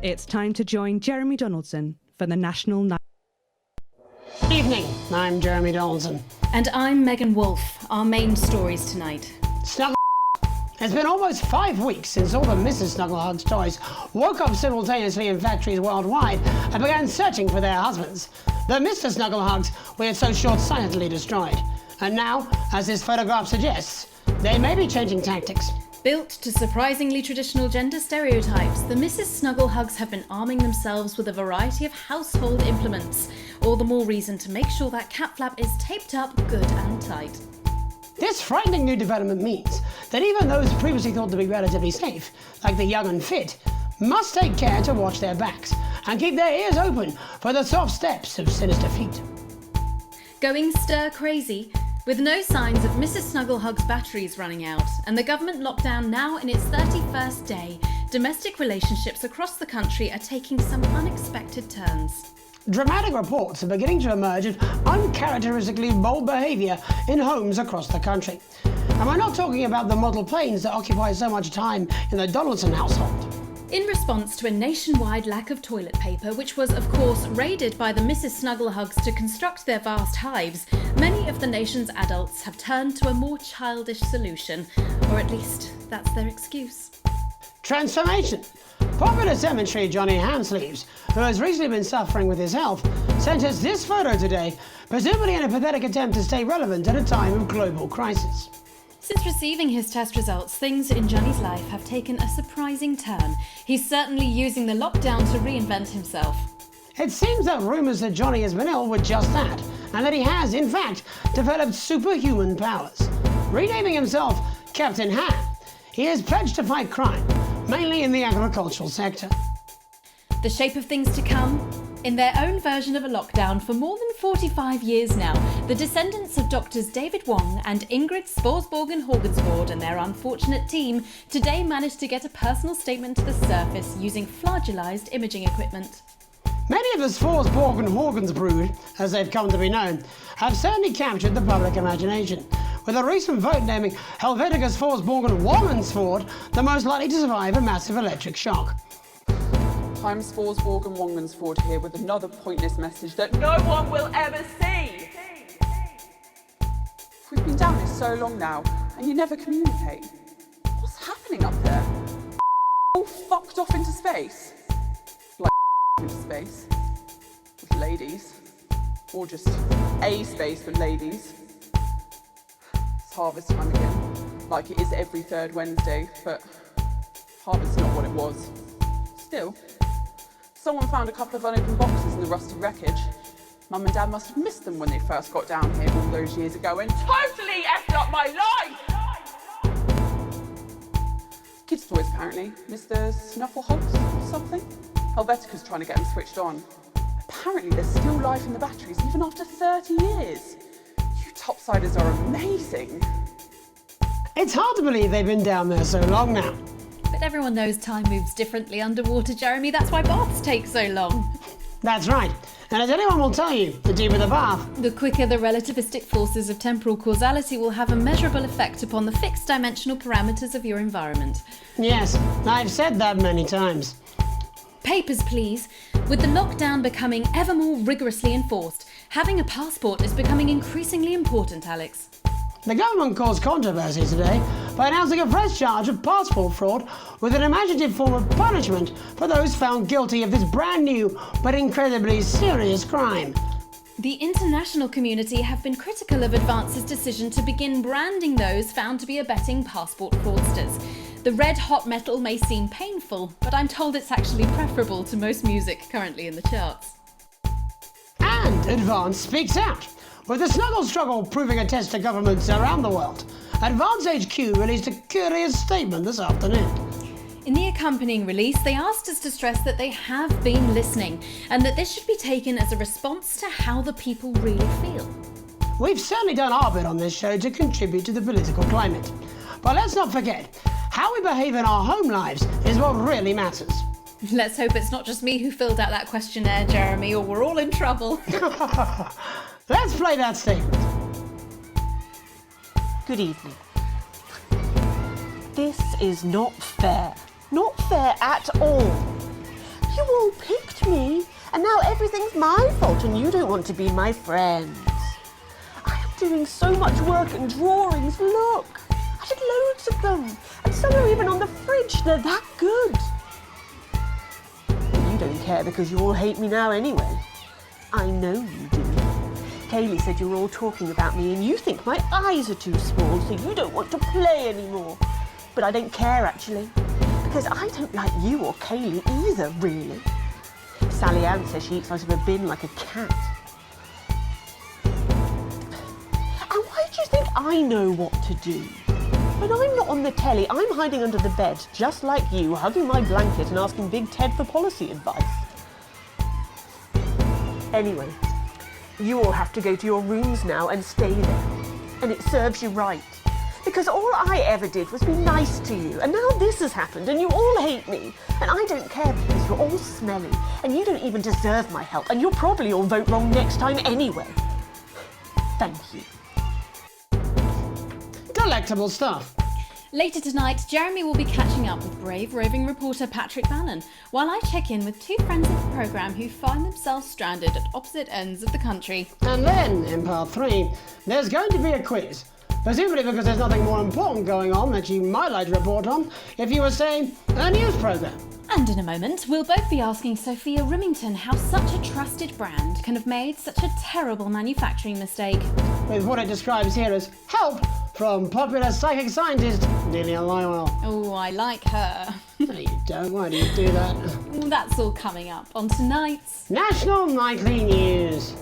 It's time to join Jeremy Donaldson for the National Night. Good evening, I'm Jeremy Donaldson. And I'm Megan Wolfe. Our main stories tonight. Snuggle. It's been almost 5 weeks since all the Mrs. Snugglehugs toys woke up simultaneously in factories worldwide and began searching for their husbands. The Mr. Snugglehugs we had so short-sightedly destroyed. And now, as this photograph suggests, they may be changing tactics. Built to surprisingly traditional gender stereotypes, the Mrs. Snugglehugs have been arming themselves with a variety of household implements. All the more reason to make sure that cat flap is taped up good and tight. This frightening new development means that even those previously thought to be relatively safe, like the young and fit, must take care to watch their backs and keep their ears open for the soft steps of sinister feet. Going stir crazy, with no signs of Mrs. Snugglehug's batteries running out and the government lockdown now in its 31st day, domestic relationships across the country are taking some unexpected turns. Dramatic reports are beginning to emerge of uncharacteristically bold behaviour in homes across the country. And we're not talking about the model planes that occupy so much time in the Donaldson household. In response to a nationwide lack of toilet paper, which was of course raided by the Mrs. Snugglehugs to construct their vast hives, many of the nation's adults have turned to a more childish solution, or at least that's their excuse. Transformation. Popular cemetery Johnny Hamsleeves, who has recently been suffering with his health, sent us this photo today, presumably in a pathetic attempt to stay relevant at a time of global crisis. Since receiving his test results, things in Johnny's life have taken a surprising turn. He's certainly using the lockdown to reinvent himself. It seems that rumours that Johnny has been ill were just that, and that he has, in fact, developed superhuman powers. Renaming himself Captain Ham, he is pledged to fight crime, mainly in the agricultural sector. The shape of things to come? In their own version of a lockdown for more than 45 years now, the descendants of Doctors David Wong and Ingrid Sporsborgen-Horgensvoord and their unfortunate team today managed to get a personal statement to the surface using flagellized imaging equipment. Many of the Sporsborgen-Horgens brood, as they've come to be known, have certainly captured the public imagination, with a recent vote naming Helvetica Sporsborgen-Wongensvoord the most likely to survive a massive electric shock. I'm Sporsborgen-Wongensvoord here with another pointless message that no one will ever see. We've been down here so long now, and you never communicate. What's happening up there? All fucked off into space? Like into space? With ladies? Or just a space with ladies? It's harvest time again, like it is every third Wednesday, but harvest's not what it was. Still, someone found a couple of unopened boxes in the rusty wreckage. Mum and Dad must have missed them when they first got down here all those years ago and totally effed up my life! Kids' toys, apparently. Mr. Snufflehugs or something? Helvetica's trying to get them switched on. Apparently there's still life in the batteries even after 30 years. You topsiders are amazing. It's hard to believe they've been down there so long now. But everyone knows time moves differently underwater, Jeremy. That's why baths take so long. That's right. And as anyone will tell you, the deeper the bath, the quicker the relativistic forces of temporal causality will have a measurable effect upon the fixed dimensional parameters of your environment. Yes, I've said that many times. Papers, please. With the lockdown becoming ever more rigorously enforced, having a passport is becoming increasingly important, Alex. The government caused controversy today by announcing a fresh charge of passport fraud with an imaginative form of punishment for those found guilty of this brand new but incredibly serious crime. The international community have been critical of Advance's decision to begin branding those found to be abetting passport fraudsters. The red hot metal may seem painful, but I'm told it's actually preferable to most music currently in the charts. And Advance speaks out. With the snuggle struggle proving a test to governments around the world, Advance HQ released a curious statement this afternoon. In the accompanying release, they asked us to stress that they have been listening and that this should be taken as a response to how the people really feel. We've certainly done our bit on this show to contribute to the political climate. But let's not forget, how we behave in our home lives is what really matters. Let's hope it's not just me who filled out that questionnaire, Jeremy, or we're all in trouble. Let's play that statement. Good evening. This is not fair. Not fair at all. You all picked me, and now everything's my fault and you don't want to be my friends. I am doing so much work and drawings, look. I did loads of them, and some are even on the fridge, they're that good. But you don't care because you all hate me now anyway. I know you do. Kaylee said you're all talking about me and you think my eyes are too small, so you don't want to play anymore. But I don't care, actually, because I don't like you or Kaylee either, really. Sally Ann says she eats out of a bin like a cat. And why do you think I know what to do? When I'm not on the telly, I'm hiding under the bed, just like you, hugging my blanket and asking Big Ted for policy advice. Anyway, you all have to go to your rooms now and stay there. And it serves you right. Because all I ever did was be nice to you, and now this has happened, and you all hate me. And I don't care because you're all smelly, and you don't even deserve my help, and you'll probably all vote wrong next time anyway. Thank you. Delectable stuff. Later tonight, Jeremy will be catching up with brave roving reporter Patrick Bannon, while I check in with two friends of the programme who find themselves stranded at opposite ends of the country. And then, in part 3, there's going to be a quiz. Presumably because there's nothing more important going on that you might like to report on if you were, say, a news programme. And in a moment, we'll both be asking Sophia Rimington how such a trusted brand can have made such a terrible manufacturing mistake. With what it describes here as help from popular psychic scientist Delia Lywell. Oh, I like her. No, you don't. Why do you do that? That's all coming up on tonight's National Nightly News.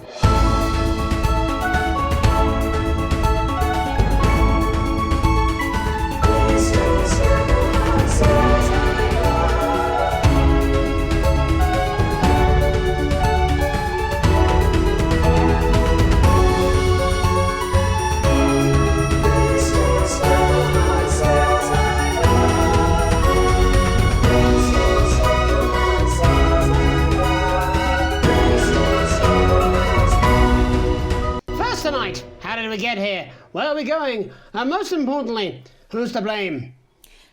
Tonight, how did we get here? Where are we going? And most importantly, who's to blame?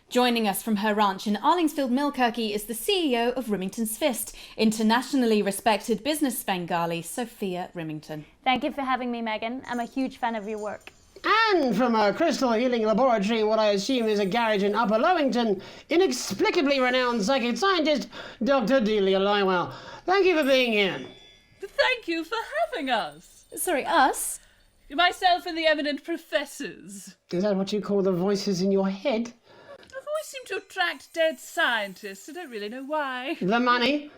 Joining us from her ranch in Arlingsfield Millkirky is the CEO of Rimington's Fist, internationally respected business Svengali, Sophia Rimington. Thank you for having me, Megan. I'm a huge fan of your work. And from a crystal healing laboratory in what I assume is a garage in Upper Lowington, inexplicably renowned psychic scientist, Dr. Delia Lywell. Thank you for being here. Thank you for having us. Sorry, us? Myself and the eminent professors. Is that what you call the voices in your head? The voice seem to attract dead scientists. I don't really know why. The money?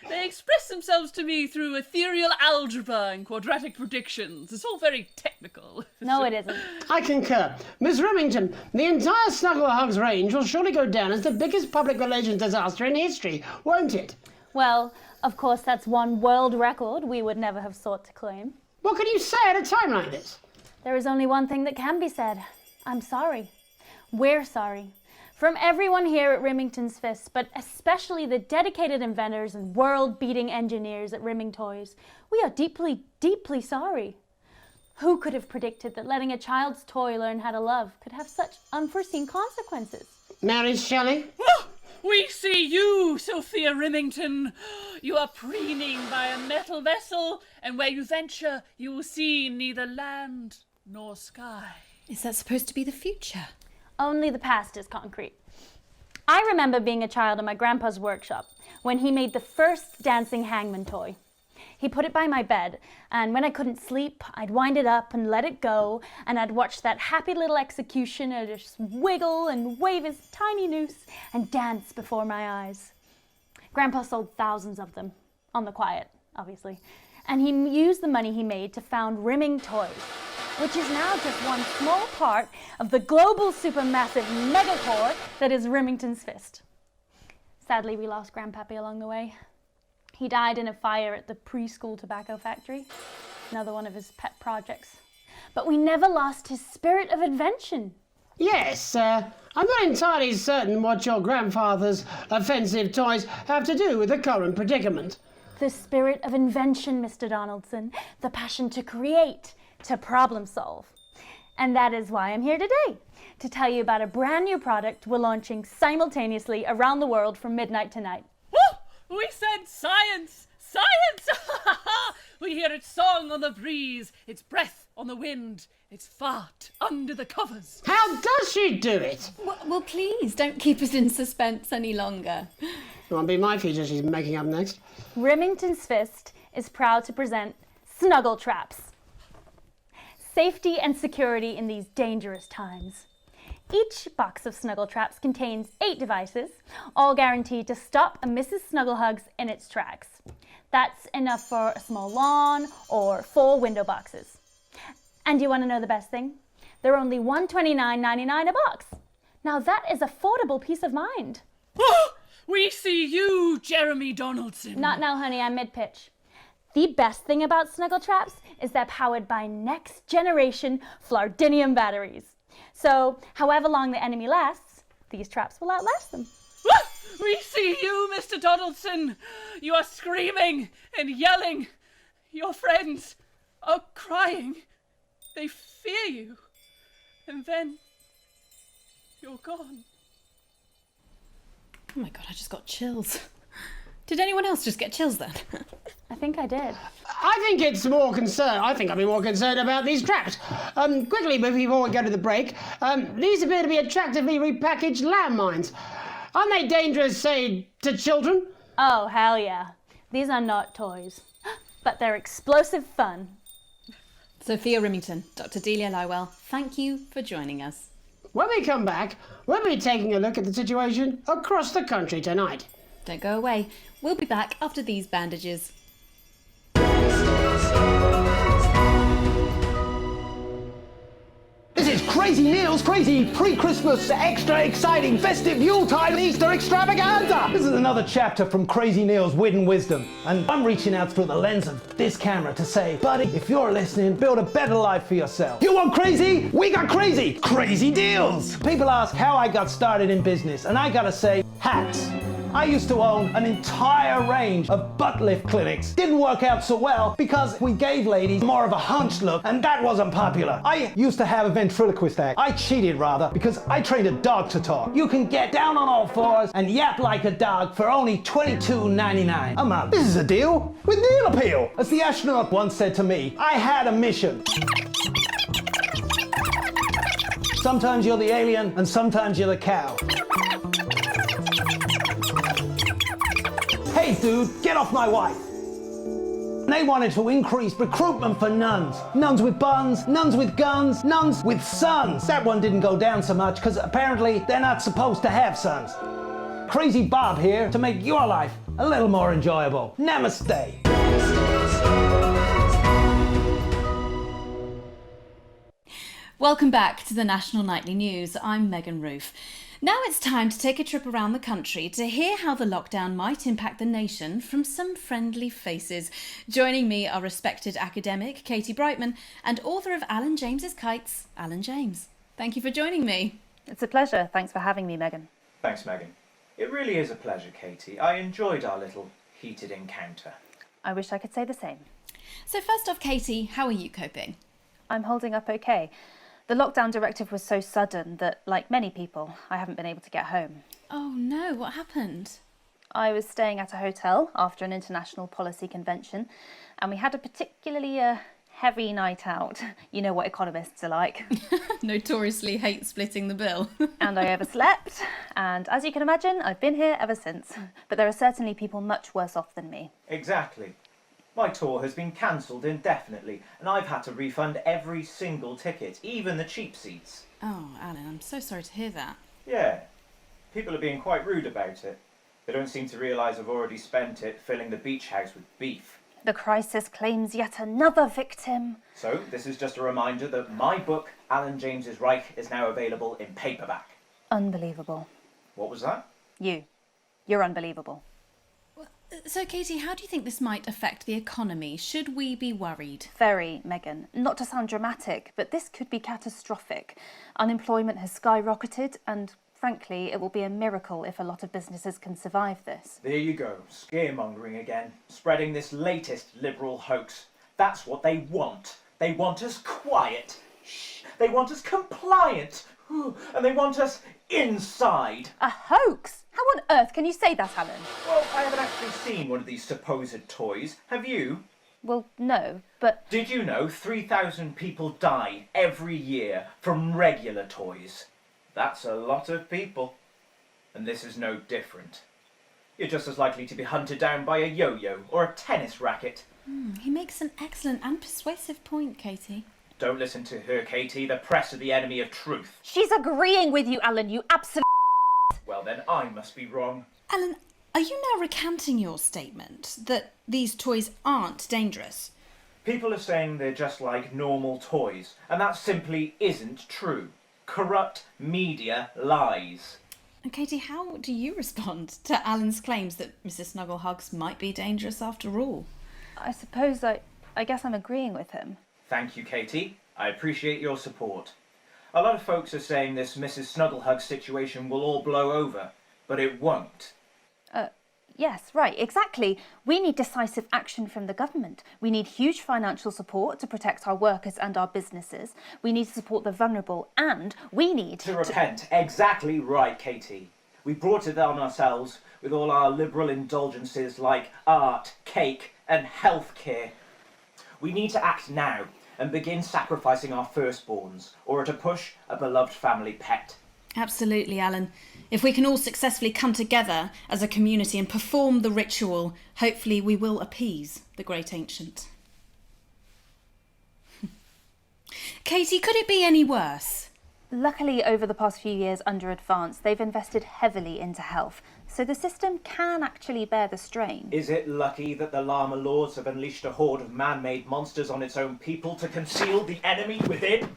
They express themselves to me through ethereal algebra and quadratic predictions. It's all very technical. No, it isn't. I concur. Miss Remington, the entire Snuggle Hugs range will surely go down as the biggest public relations disaster in history, won't it? Well, of course, that's one world record we would never have sought to claim. What can you say at a time like this? There is only one thing that can be said. I'm sorry. We're sorry. From everyone here at Rimington's Fist, but especially the dedicated inventors and world-beating engineers at Rimming Toys, we are deeply, deeply sorry. Who could have predicted that letting a child's toy learn how to love could have such unforeseen consequences? Mary Shelley? Oh, we see you, Sophia Rimington. You are preening by a metal vessel, and where you venture, you will see neither land nor sky. Is that supposed to be the future? Only the past is concrete. I remember being a child in my grandpa's workshop when he made the first dancing hangman toy. He put it by my bed, and when I couldn't sleep, I'd wind it up and let it go, and I'd watch that happy little executioner just wiggle and wave his tiny noose and dance before my eyes. Grandpa sold thousands of them, on the quiet, obviously, and he used the money he made to found Rimming Toys, which is now just one small part of the global supermassive megacore that is Rimington's Fist. Sadly, we lost Grandpappy along the way. He died in a fire at the preschool tobacco factory, another one of his pet projects. But we never lost his spirit of invention. Yes, I'm not entirely certain what your grandfather's offensive toys have to do with the current predicament. The spirit of invention, Mr. Donaldson. The passion to create, to problem solve. And that is why I'm here today, to tell you about a brand new product we're launching simultaneously around the world from midnight tonight. We said science! Science! We hear its song on the breeze, its breath on the wind, its fart under the covers. How does she do it? Well, please, don't keep us in suspense any longer. Won't be my feature she's making up next. Remington's Fist is proud to present Snuggle Traps. Safety and security in these dangerous times. Each box of Snuggle Traps contains 8 devices, all guaranteed to stop a Mrs. Snugglehugs in its tracks. That's enough for a small lawn or 4 window boxes. And you want to know the best thing? They're only $129.99 a box. Now that is affordable peace of mind. We see you, Jeremy Donaldson. Not now, honey, I'm mid-pitch. The best thing about Snuggle Traps is they're powered by next generation Flardinium batteries. So, however long the enemy lasts, these traps will outlast them. We see you, Mr. Donaldson. You are screaming and yelling. Your friends are crying. They fear you. And then you're gone. Oh my God, I just got chills. Did anyone else just get chills then? I think I did. I think it's more concerned. I think I'd be more concerned about these traps. Quickly, before we go to the break, these appear to be attractively repackaged landmines. Aren't they dangerous, say, to children? Oh, hell yeah. These are not toys, but they're explosive fun. Sophia Remington, Dr. Delia Lywell, thank you for joining us. When we come back, we'll be taking a look at the situation across the country tonight. Don't go away. We'll be back after these bandages. This is Crazy Neil's crazy pre-Christmas, extra exciting festive Yuletide Easter extravaganza! This is another chapter from Crazy Neil's Wit and Wisdom, and I'm reaching out through the lens of this camera to say, buddy, if you're listening, build a better life for yourself. You want crazy? We got crazy! Crazy deals! People ask how I got started in business, and I gotta say, hats. I used to own an entire range of butt lift clinics. Didn't work out so well because we gave ladies more of a hunched look, and that wasn't popular. I used to have a ventriloquist act. I cheated rather because I trained a dog to talk. You can get down on all fours and yap like a dog for only $22.99 a month. This is a deal with deal appeal. As the astronaut once said to me, I had a mission. Sometimes you're the alien and sometimes you're the cow. Hey dude, get off my wife. They wanted to increase recruitment for nuns. Nuns with buns, nuns with guns, nuns with sons. That one didn't go down so much because apparently they're not supposed to have sons. Crazy Bob here to make your life a little more enjoyable. Namaste. Welcome back to the National Nightly News. I'm Megan Roof. Now it's time to take a trip around the country to hear how the lockdown might impact the nation from some friendly faces. Joining me are respected academic Katie Brightman and author of Alan James's Kites, Alan James. Thank you for joining me. It's a pleasure. Thanks for having me, Megan. Thanks, Megan. It really is a pleasure, Katie. I enjoyed our little heated encounter. I wish I could say the same. So first off, Katie, how are you coping? I'm holding up okay. The lockdown directive was so sudden that, like many people, I haven't been able to get home. Oh no, what happened? I was staying at a hotel after an international policy convention, and we had a particularly heavy night out. You know what economists are like. Notoriously hate splitting the bill. And I overslept, and as you can imagine, I've been here ever since. But there are certainly people much worse off than me. Exactly. My tour has been cancelled indefinitely, and I've had to refund every single ticket, even the cheap seats. Oh, Alan, I'm so sorry to hear that. Yeah, people are being quite rude about it. They don't seem to realise I've already spent it filling the beach house with beef. The crisis claims yet another victim. So, this is just a reminder that my book, Alan James's Reich, is now available in paperback. Unbelievable. What was that? You're unbelievable. So, Katie, how do you think this might affect the economy? Should we be worried? Very, Megan. Not to sound dramatic, but this could be catastrophic. Unemployment has skyrocketed, and frankly, it will be a miracle if a lot of businesses can survive this. There you go, scaremongering again, spreading this latest liberal hoax. That's what they want. They want us quiet. Shh. They want us compliant. And they want us inside. A hoax? How on earth can you say that, Alan? Well, I haven't actually seen one of these supposed toys. Have you? Well, no, but... Did you know 3,000 people die every year from regular toys? That's a lot of people. And this is no different. You're just as likely to be hunted down by a yo-yo or a tennis racket. He makes an excellent and persuasive point, Katie. Don't listen to her, Katie. The press are the enemy of truth. She's agreeing with you, Alan, you absolute... Well, then I must be wrong. Alan, are you now recanting your statement that these toys aren't dangerous? People are saying they're just like normal toys, and that simply isn't true. Corrupt media lies. And Katie, how do you respond to Alan's claims that Mrs. Snugglehugs might be dangerous after all? I suppose I guess I'm agreeing with him. Thank you, Katie. I appreciate your support. A lot of folks are saying this Mrs. Snugglehug situation will all blow over, but it won't. Yes, right, exactly. We need decisive action from the government. We need huge financial support to protect our workers and our businesses. We need to support the vulnerable, and we need To repent. Exactly right, Katie. We brought it on ourselves with all our liberal indulgences like art, cake, and healthcare. We need to act now and begin sacrificing our firstborns, or at a push, a beloved family pet. Absolutely, Alan. If we can all successfully come together as a community and perform the ritual, hopefully we will appease the great ancient. Katie, could it be any worse? Luckily, over the past few years under Advance, they've invested heavily into health, so the system can actually bear the strain. Is it lucky that the Llama Lords have unleashed a horde of man-made monsters on its own people to conceal the enemy within?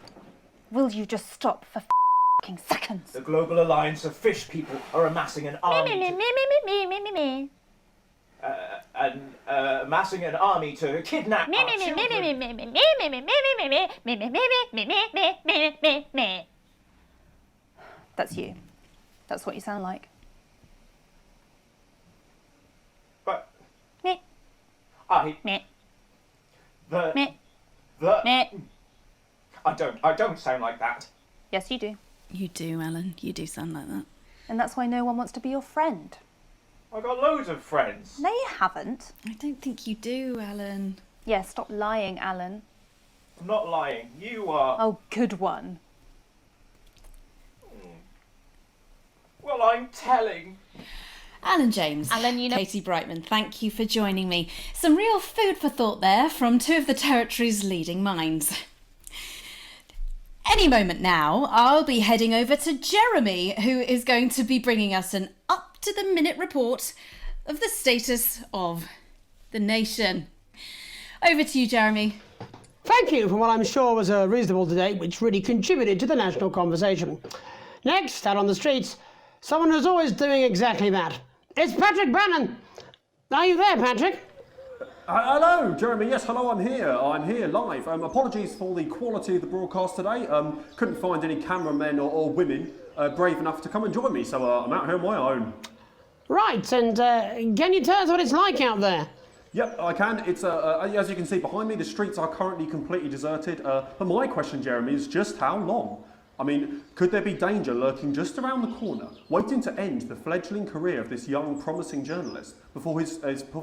Will you just stop for f***ing seconds? The Global Alliance of Fish People are amassing an army amassing an army to kidnap our children. That's you. That's what you sound like. But Me. I Me. the Me. the Me. I don't sound like that. Yes, you do. You do, Alan. You do sound like that. And that's why no one wants to be your friend. I've got loads of friends. No, you haven't. I don't think you do, Alan. Yeah, stop lying, Alan. I'm not lying. You are. Oh, good one. Well, I'm telling. Alan James. Alan, you know... Katie Brightman, thank you for joining me. Some real food for thought there from two of the territory's leading minds. Any moment now, I'll be heading over to Jeremy, who is going to be bringing us an up-to-the-minute report of the status of the nation. Over to you, Jeremy. Thank you for what I'm sure was a reasonable debate which really contributed to the national conversation. Next, out on the streets, someone who's always doing exactly that. It's Patrick Brannan. Are you there, Patrick? Hello, Jeremy. Yes, hello, I'm here. I'm here live. Apologies for the quality of the broadcast today. Couldn't find any cameramen or women brave enough to come and join me, so I'm out here on my own. Right, and can you tell us what it's like out there? Yep, I can. It's as you can see behind me, the streets are currently completely deserted. But my question, Jeremy, is just how long? I mean, could there be danger lurking just around the corner, waiting to end the fledgling career of this young, promising journalist before his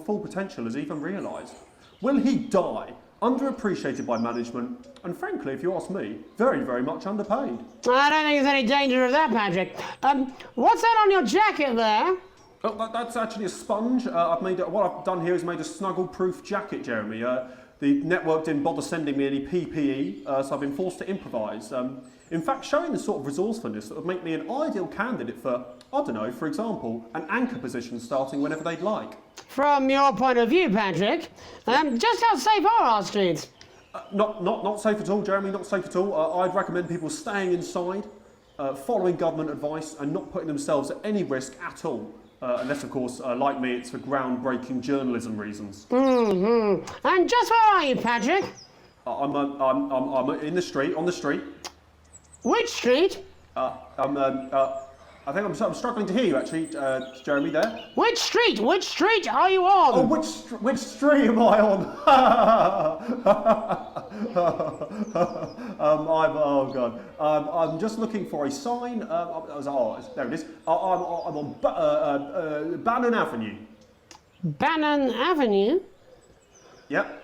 full potential is even realised? Will he die, underappreciated by management, and frankly, if you ask me, very, very much underpaid? I don't think there's any danger of that, Patrick. What's that on your jacket there? Oh, that's actually a sponge. What I've done here is made a snuggle-proof jacket, Jeremy. The network didn't bother sending me any PPE, so I've been forced to improvise. In fact, showing the sort of resourcefulness that would make me an ideal candidate for, I don't know, for example, an anchor position starting whenever they'd like. From your point of view, Patrick, just how safe are our streets? Not safe at all, Jeremy, not safe at all. I'd recommend people staying inside, following government advice and not putting themselves at any risk at all. Unless, of course, like me, it's for groundbreaking journalism reasons. Mm-hmm. And just where are you, Patrick? I'm in the street, on the street. Which street? I think I'm struggling to hear you, actually, Jeremy, there. Which street? Which street are you on? Oh, which street am I on? Oh, God. I'm just looking for a sign. There it is. I'm on Bannon Avenue. Bannon Avenue? Yep.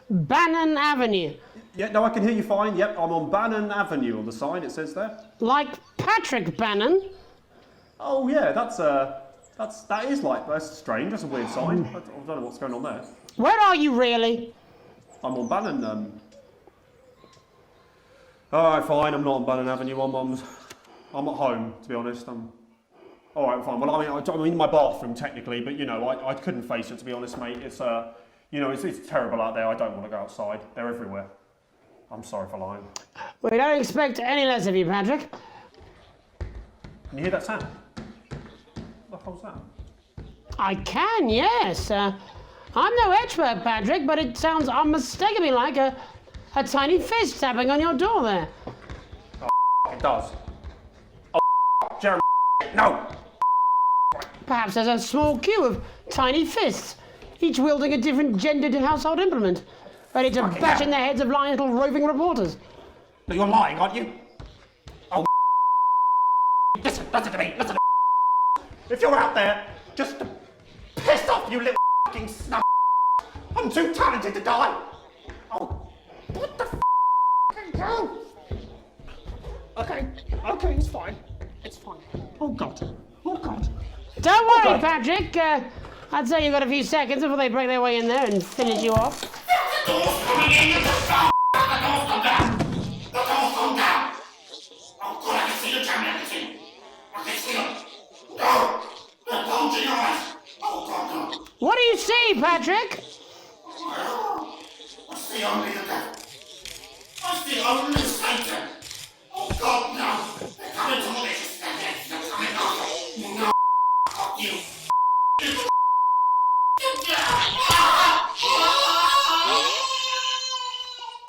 Bannon Avenue. Yeah, no, I can hear you fine. Yep, I'm on Bannon Avenue on the sign, it says there. Like Patrick Bannon? Oh, yeah, that's strange. That's a weird sign. I don't know what's going on there. Where are you really? I'm on Bannon, Alright, fine, I'm not on Bannon Avenue. I'm at home, to be honest. Alright, fine. Well, I'm in my bathroom, technically, but, you know, I couldn't face it, to be honest, mate. It's, you know, it's terrible out there. I don't want to go outside. They're everywhere. I'm sorry for lying. We don't expect any less of you, Patrick. Can you hear that sound? What the hell's that? I can, yes. I'm no expert, Patrick, but it sounds unmistakably like a tiny fist tapping on your door there. Oh, it does. Oh, Jeremy, no! Perhaps there's a small queue of tiny fists, each wielding a different gendered household implement, ready to bash in the heads of lying little roving reporters. No, you're lying, aren't you? Oh, listen to me, listen to me. If you're out there just to piss off, you little fucking snub, I'm too talented to die. Oh, what the hell? Okay, it's fine. It's fine. Oh, God. Don't worry, Patrick. I'd say you've got a few seconds before they break their way in there and finish you off. The door's coming in! The door's come down! Oh, God, I can see you jamming everything. I can see them. No! They're bulging eyes. Oh, God, no. What do you see, Patrick? Well, I see only the devil. I see only Satan. Oh, God, no. They're coming to me. They're coming over. No, fuck you.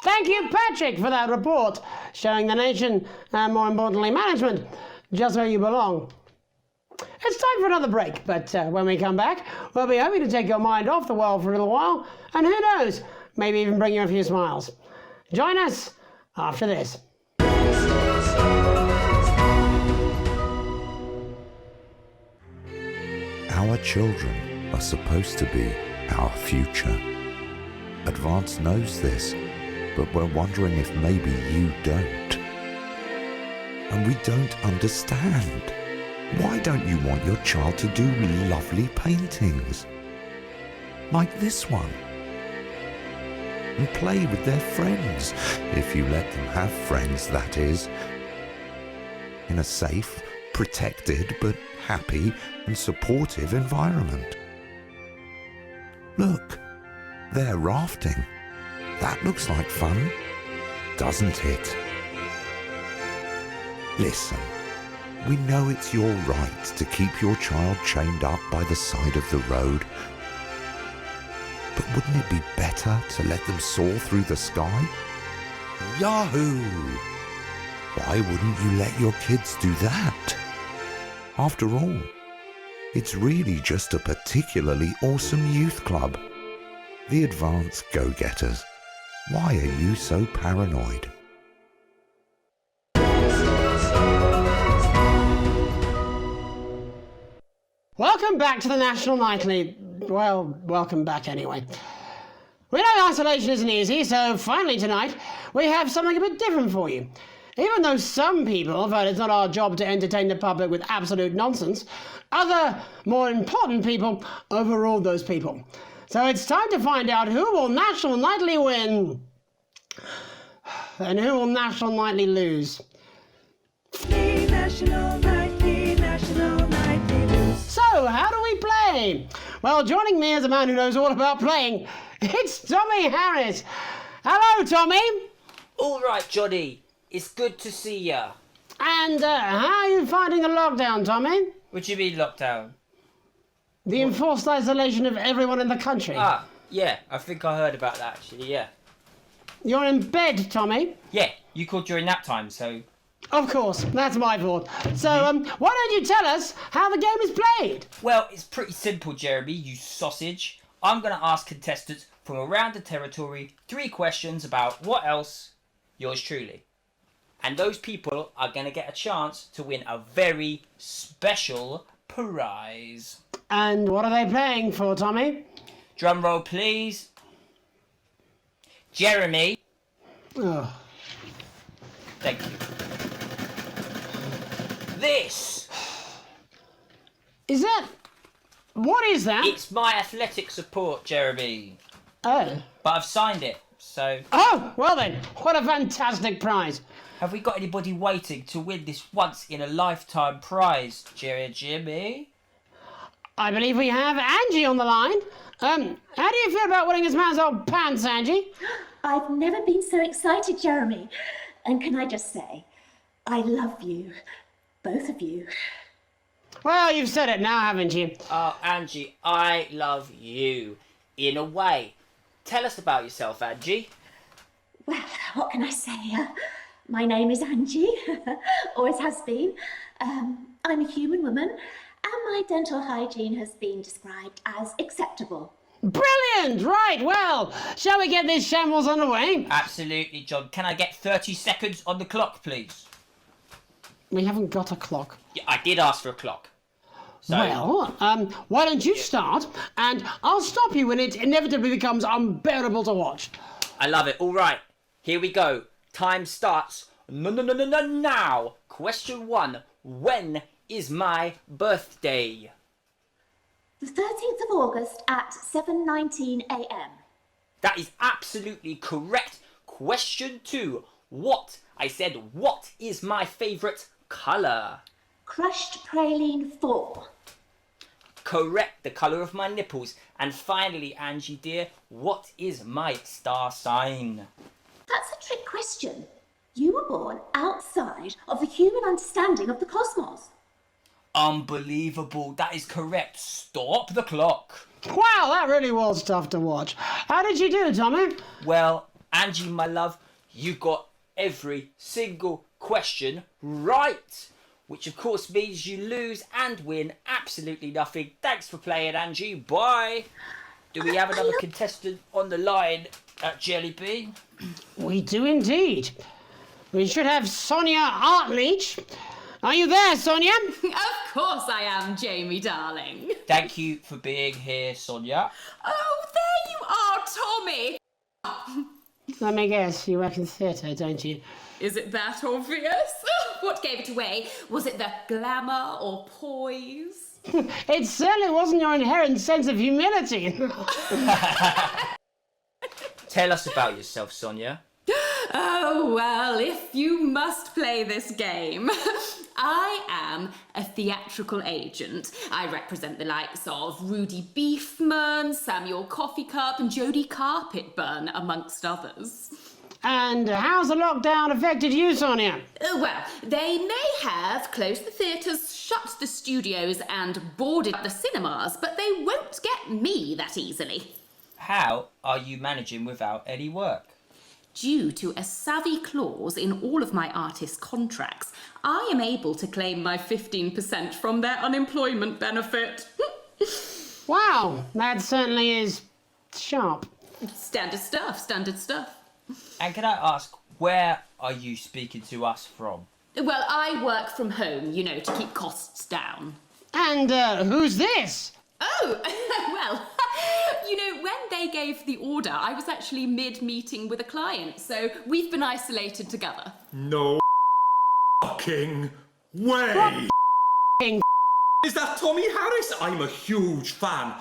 Thank you, Patrick, for that report, showing the nation, and more importantly, management, just where you belong. It's time for another break, but when we come back, we'll be hoping to take your mind off the world for a little while, and who knows, maybe even bring you a few smiles. Join us after this. Our children are supposed to be our future. Advance knows this, but we're wondering if maybe you don't. And we don't understand. Why don't you want your child to do lovely paintings? Like this one. And play with their friends, if you let them have friends, that is. In a safe, protected, but happy and supportive environment. Look, they're rafting. That looks like fun, doesn't it? Listen, we know it's your right to keep your child chained up by the side of the road, but wouldn't it be better to let them soar through the sky? Yahoo! Why wouldn't you let your kids do that? After all, it's really just a particularly awesome youth club. The Advanced Go-Getters. Why are you so paranoid? Welcome back to the National Nightly. Well, welcome back anyway. We know isolation isn't easy, so finally tonight we have something a bit different for you. Even though some people felt it's not our job to entertain the public with absolute nonsense, other, more important people overruled those people. So it's time to find out who will National Nightly win and who will National Nightly lose. National Nightly lose. So, how do we play? Well, joining me as a man who knows all about playing, it's Tommy Harris. Hello, Tommy. All right, Johnny. It's good to see ya. And how are you finding the lockdown, Tommy? What do you mean lockdown? The enforced isolation of everyone in the country. Ah, yeah. I think I heard about that, actually, yeah. You're in bed, Tommy? Yeah, you called during nap time, so Of course, that's my fault. So, why don't you tell us how the game is played? Well, it's pretty simple, Jeremy, you sausage. I'm going to ask contestants from around the territory 3 questions about what else? Yours truly. And those people are going to get a chance to win a very special prize. And what are they playing for, Tommy? Drum roll, please. Jeremy. Oh. Thank you. This. Is that... What is that? It's my athletic support, Jeremy. Oh. But I've signed it, so... Oh, well then, what a fantastic prize. Have we got anybody waiting to win this once-in-a-lifetime prize, Jimmy? I believe we have Angie on the line. How do you feel about winning this man's old pants, Angie? I've never been so excited, Jeremy. And can I just say, I love you. Both of you. Well, you've said it now, haven't you? Oh, Angie, I love you. In a way. Tell us about yourself, Angie. Well, what can I say? My name is Angie. Always has been. I'm a human woman, and my dental hygiene has been described as acceptable. Brilliant! Right, well, shall we get this shambles underway? Absolutely, John. Can I get 30 seconds on the clock, please? We haven't got a clock. Yeah, I did ask for a clock. So... Well, why don't you start, and I'll stop you when it inevitably becomes unbearable to watch. I love it. All right, here we go. Time starts now. Question 1. When is my birthday? The 13th of August at 7:19 a.m. That is absolutely correct. Question 2. What? I said, what is my favourite colour? Crushed praline 4. Correct, the colour of my nipples. And finally, Angie dear, what is my star sign? That's a trick question. You were born outside of the human understanding of the cosmos. Unbelievable, that is correct. Stop the clock. Wow, that really was tough to watch. How did you do, Tommy? Well, Angie, my love, you got every single question right. Which of course means you lose and win absolutely nothing. Thanks for playing, Angie. Bye. Do we have another contestant on the line at Jelly Bean? We do indeed. We should have Sonia Artleach. Are you there, Sonia? Of course I am, Jamie, darling. Thank you for being here, Sonia. Oh, there you are, Tommy. Let me guess, you work in theatre, don't you? Is it that obvious? What gave it away? Was it the glamour or poise? It certainly wasn't your inherent sense of humility. Tell us about yourself, Sonia. Oh, well, if you must play this game. I am a theatrical agent. I represent the likes of Rudy Beefman, Samuel Coffeecup and Jodie Carpetburn, amongst others. And how's the lockdown affected you, Sonia? Well, they may have closed the theatres, shut the studios and boarded the cinemas, but they won't get me that easily. How are you managing without any work? Due to a savvy clause in all of my artist contracts, I am able to claim my 15% from their unemployment benefit. Wow, that certainly is sharp. Standard stuff, standard stuff. And can I ask, where are you speaking to us from? Well, I work from home, you know, to keep costs down. And who's this? Oh, well, you know, when they gave the order, I was actually mid-meeting with a client, so we've been isolated together. No fucking way! Is that Tommy Harris? I'm a huge fan.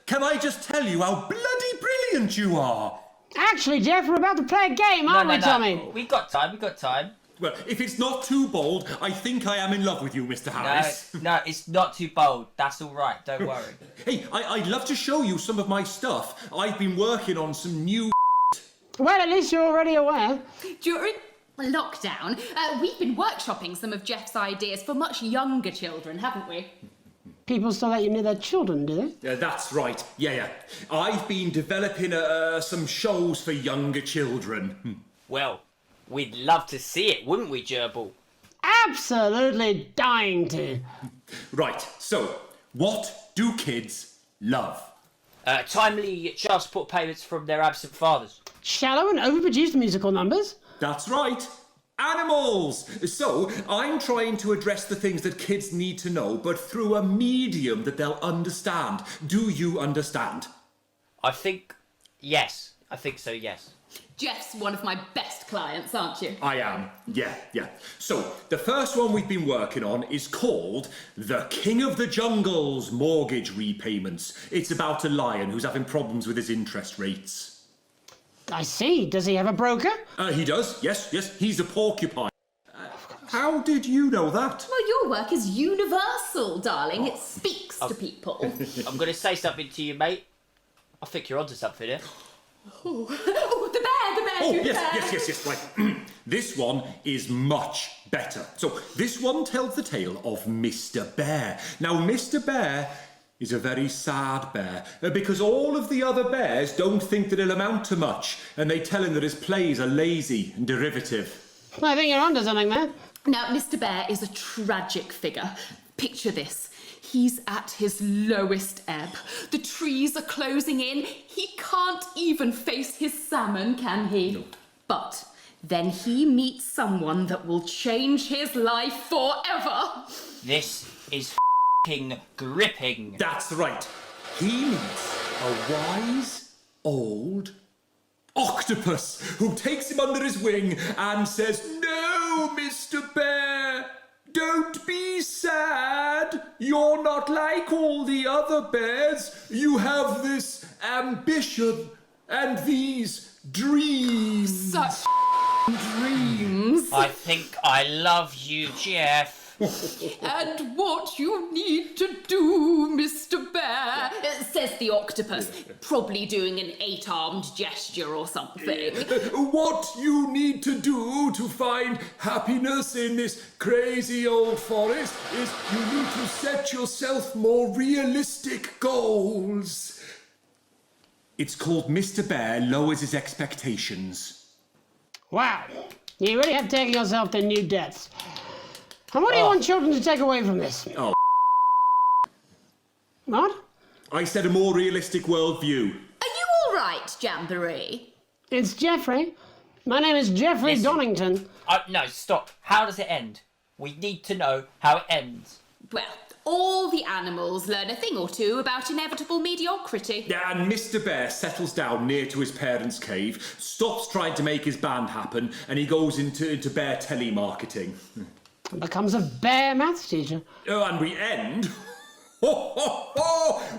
Can I just tell you how bloody brilliant you are? Actually, Jeff, we're about to play a game, aren't we, Tommy? We got time. Well, if it's not too bold, I think I am in love with you, Mr. Harris. No, it's not too bold. That's all right, don't worry. Hey, I'd love to show you some of my stuff. I've been working on some new Well, at least you're already aware. During lockdown, we've been workshopping some of Jeff's ideas for much younger children, haven't we? People still let you near their children, do they? Yeah, that's right. Yeah. I've been developing some shows for younger children. Well, we'd love to see it, wouldn't we, Gerbil? absolutely dying to. Right, so, what do kids love? Timely child support payments from their absent fathers. Shallow and overproduced musical numbers? That's right. Animals! So, I'm trying to address the things that kids need to know, but through a medium that they'll understand. Do you understand? I think so, yes. Jeff's one of my best clients, aren't you? I am, yeah. So, the first one we've been working on is called The King of the Jungle's Mortgage Repayments. It's about a lion who's having problems with his interest rates. I see. Does he have a broker? He does, yes, he's a porcupine. How did you know that? Well, your work is universal, darling. It speaks to people. I'm going to say something to you, mate. I think you're onto something here. Oh, the bear, Yes, right. This one is much better. So, this one tells the tale of Mr. Bear. Now, Mr. Bear is a very sad bear, because all of the other bears don't think that he'll amount to much, and they tell him that his plays are lazy and derivative. I think you're onto something there. Now, Mr. Bear is a tragic figure. Picture this. He's at his lowest ebb. The trees are closing in. He can't even face his salmon, can he? No. But then he meets someone that will change his life forever. This is f***ing gripping. That's right. He meets a wise, old octopus who takes him under his wing and says, "No, Mr. Bear, don't be sad. You're not like all the other bears. You have this ambition and these dreams." Such dreams. I think I love you, Jeff. And what you need to do, Mr. Bear, says the octopus, probably doing an 8-armed gesture or something. What you need to do to find happiness in this crazy old forest is you need to set yourself more realistic goals. It's called Mr. Bear Lowers His Expectations. Wow. You really have taken yourself to new depths. And what do you want children to take away from this? Oh. What? I said a more realistic worldview. Are you all right, Jamboree? It's Jeffrey. My name is Jeffrey Listen. Donington. No, stop. How does it end? We need to know how it ends. Well, all the animals learn a thing or two about inevitable mediocrity. Yeah, and Mr. Bear settles down near to his parents' cave, stops trying to make his band happen, and he goes into bear telemarketing. Becomes a bear maths teacher. Oh, and we end...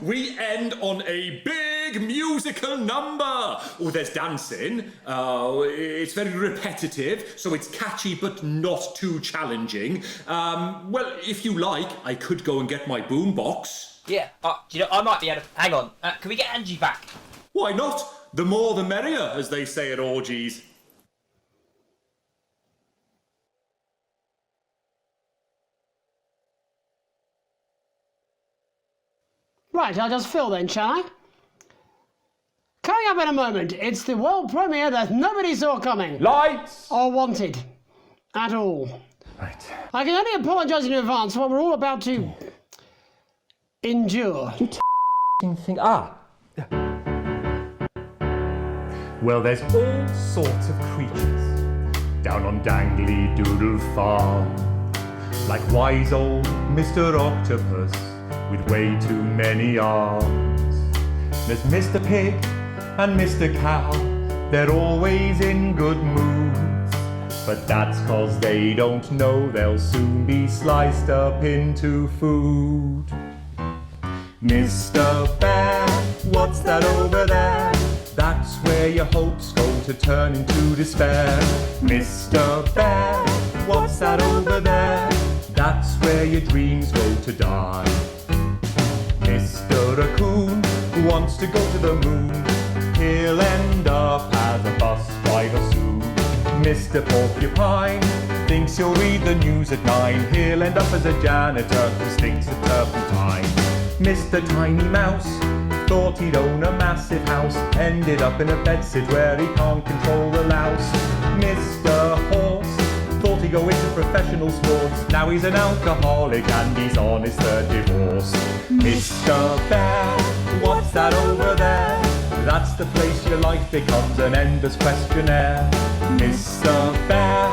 we end on a big musical number. Oh, there's dancing. It's very repetitive, so it's catchy but not too challenging. Well, if you like, I could go and get my boombox. Yeah, do you know, I might be able to... Hang on, can we get Angie back? Why not? The more the merrier, as they say at orgies. Right, I'll just fill then, shall I? Coming up in a moment, it's the world premiere that nobody saw coming. Lights! Or wanted. At all. Right. I can only apologise in advance for what we're all about to... endure. Thing. Well, there's all sorts of creatures down on Dangly Doodle Farm. Like wise old Mr. Octopus with way too many arms. There's Mr. Pig and Mr. Cow, they're always in good moods. But that's 'cause they don't know they'll soon be sliced up into food. Mr. Bear, what's that over there? That's where your hopes go to turn into despair. Mr. Bear, what's that over there? That's where your dreams go to die. Mr. Raccoon wants to go to the moon. He'll end up as a bus driver soon. Mr. Porcupine thinks he'll read the news at 9. He'll end up as a janitor who stinks of turpentine. Mr. Tiny Mouse thought he'd own a massive house, ended up in a bedsit where he can't control the louse. Mr. Horse thought he'd go into professional sports. Now he's an alcoholic and he's on his third divorce. Mr. Bear, what's that over there? That's the place your life becomes an endless questionnaire. Mr. Bear,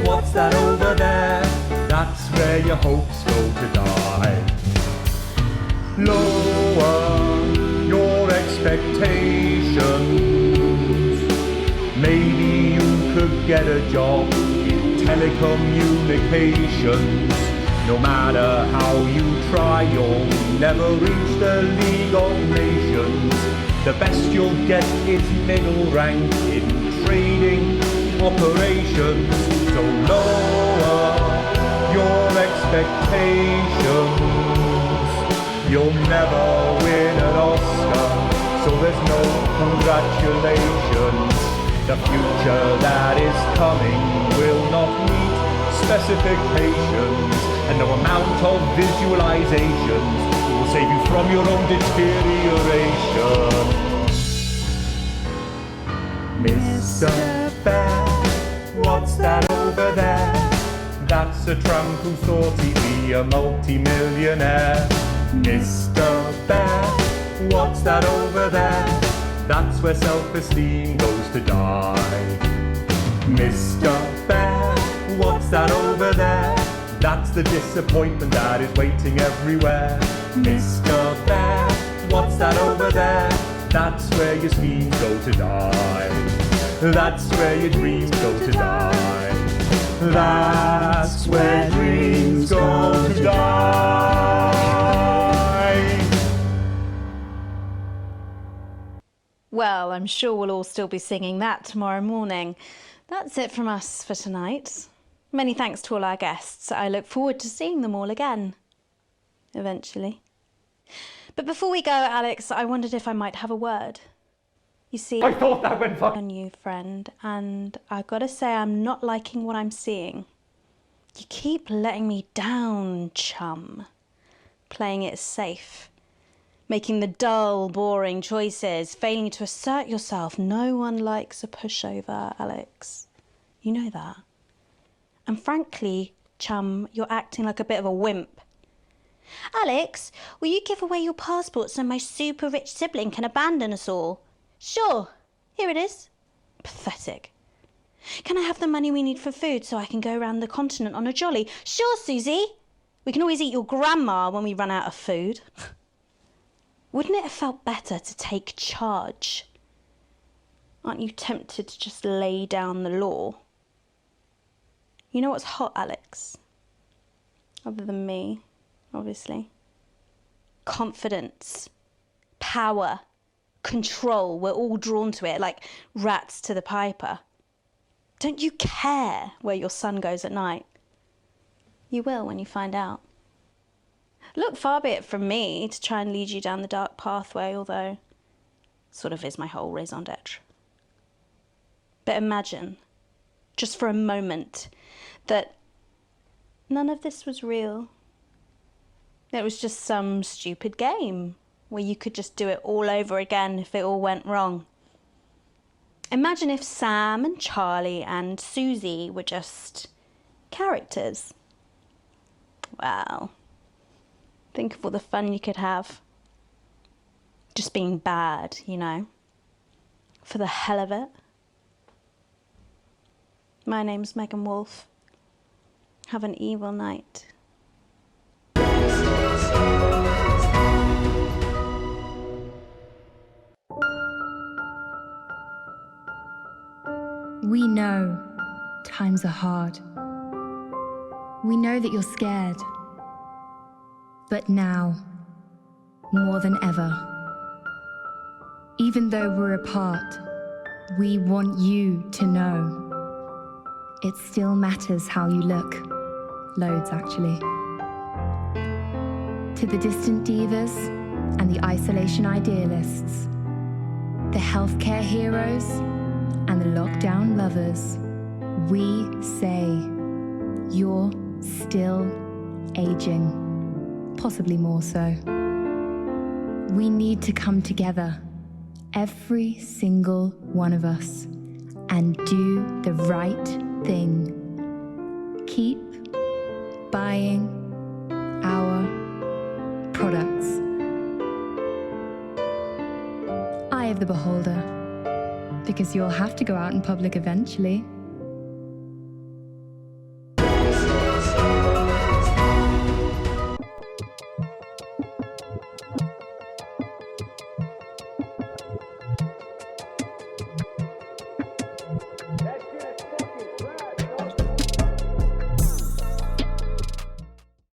what's that over there? That's where your hopes go to die. Lower your expectations. Maybe you could get a job in telecommunications. No matter how you try, you'll never reach the League of Nations. The best you'll get is middle rank in trading operations. So lower your expectations. You'll never win an Oscar, so there's no congratulations. The future that is coming will not meet specifications, and no amount of visualizations will save you from your own deterioration. Mr. Bear, what's that over there? That's a tramp who thought he'd be a multi-millionaire. Mr. Bear, what's that over there? That's where self-esteem goes to die. Mr. Bear, what's that over there? That's the disappointment that is waiting everywhere. Mr. Bear, what's that over there? That's where your schemes go to die. That's where your dreams go to die. That's where dreams go to die. Well, I'm sure we'll all still be singing that tomorrow morning. That's it from us for tonight. Many thanks to all our guests. I look forward to seeing them all again. Eventually. But before we go, Alex, I wondered if I might have a word. You see, I thought that went fuck on you, friend, and I gotta say I'm not liking what I'm seeing. You keep letting me down, chum. Playing it safe. Making the dull, boring choices, failing to assert yourself. No one likes a pushover, Alex. You know that. And frankly, chum, you're acting like a bit of a wimp. Alex, will you give away your passport so my super rich sibling can abandon us all? Sure, here it is. Pathetic. Can I have the money we need for food so I can go around the continent on a jolly? Sure, Susie. We can always eat your grandma when we run out of food. Wouldn't it have felt better to take charge? Aren't you tempted to just lay down the law? You know what's hot, Alex? Other than me, obviously. Confidence. Power. Control. We're all drawn to it like rats to the piper. Don't you care where your son goes at night? You will when you find out. Look, far be it from me to try and lead you down the dark pathway, although sort of is my whole raison d'etre. But imagine, just for a moment, that none of this was real. It was just some stupid game where you could just do it all over again if it all went wrong. Imagine if Sam and Charlie and Susie were just characters. Wow. Think of all the fun you could have. Just being bad, you know. For the hell of it. My name's Megan Wolf. Have an evil night. We know times are hard. We know that you're scared. But now, more than ever, even though we're apart, we want you to know it still matters how you look. Loads, actually. To the distant divas and the isolation idealists, the healthcare heroes and the lockdown lovers, we say you're still aging. Possibly more so. We need to come together, every single one of us, and do the right thing. keep buying our products. Eye of the beholder, because you'll have to go out in public eventually.